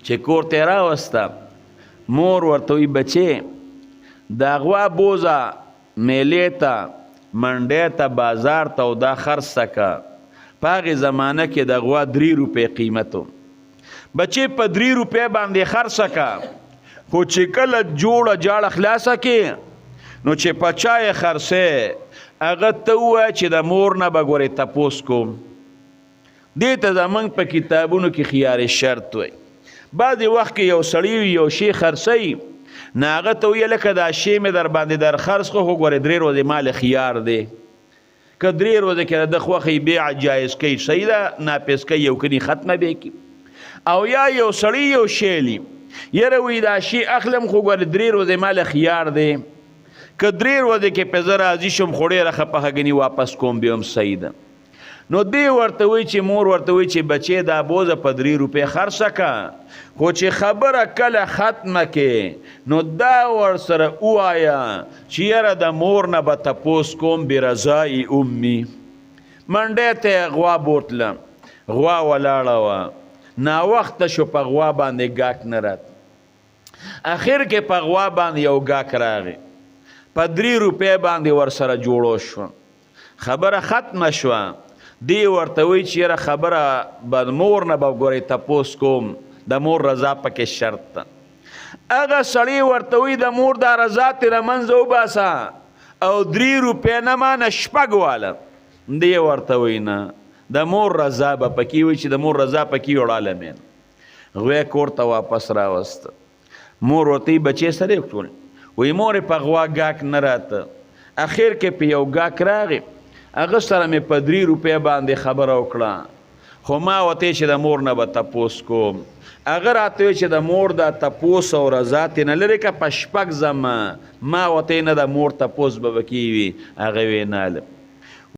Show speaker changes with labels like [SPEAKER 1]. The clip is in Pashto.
[SPEAKER 1] چې کور ته راوسته مور ورته وی بچې دا غوا بوزه میلې ته منډې ته بازار ته او دا خرڅه که په هغې زمانه کې د غوا 3 روپۍ قیمت و بچې په 3 روپۍ باندې خرڅه که خو چې کله جوړه جاړه خلاصه کې نو چې په چا یې خرڅې هغه ته ووایه چې د مور نه به ګورې تپوس کوم دې ته زمونږ په کتابونو کې خیار شرط وی بعضې وخت کې یو سړی یو شی خرڅوي نه هغه ته ویې لکه دا شی مې در باندې در خرڅ کړو خو ګورې 3 ورځې مال خیار دی که 3 ورځې کې د خوښې بیع جایز کوي صحیح ده ناپیس کوي یو کني ختمه به کی او یا یو سړی یو شی لی یره وی دا شی اخلم خو ګورې 3 ورځې مال خیار دی که 3 ورځې کې په زه راضي شم خو ډېره ښه پخه ګني واپس کوم بیا هم صحیح ده نو دی ورته وی چې مور ورته وی چې بچې دا بوزه په 3 روپۍ خرڅه که خو چې خبره کله ختمه کې نو دا ورسره ووایه چې یاره د مور نه به تپوس کوم برضای امي منډې ته غوا بوتله غوا ولاړه وه ناوخته شو په غوا باندې ګاک نه رات اخر کې په غوا باندې یو ګاک راغی په 3 روپۍ باندې ورسره جوړو شو خبره ختمه شوه دی ورته وی چې یاره خبره به مور نه به ګورې تپوس کوم د مور رضا پکې شرط ده هغه سړی ورته وی د مور دا رضا ترې له منځه وباسه او 3 روپۍ نه مانه 6 واله دی ورته وی نه د مور رضا به پکې وي چې د مور رضا پکې وړاله مین غوی کور ته واپس راوسته مور ورته بچې سره ټول وی مور په غوا ګاک نه راته اخر کې په یو ګاک راغی هغه سره مې په 3 روپۍ باندې خبره وکړه خو ما ورته چې د مور نه به تپوس کوم هغه راته وی چې د مور دا تپوس او رضا تې نه لرې که په 6 ځمه ما ورته نه د مور تپوس به به کېوي هغه وی نه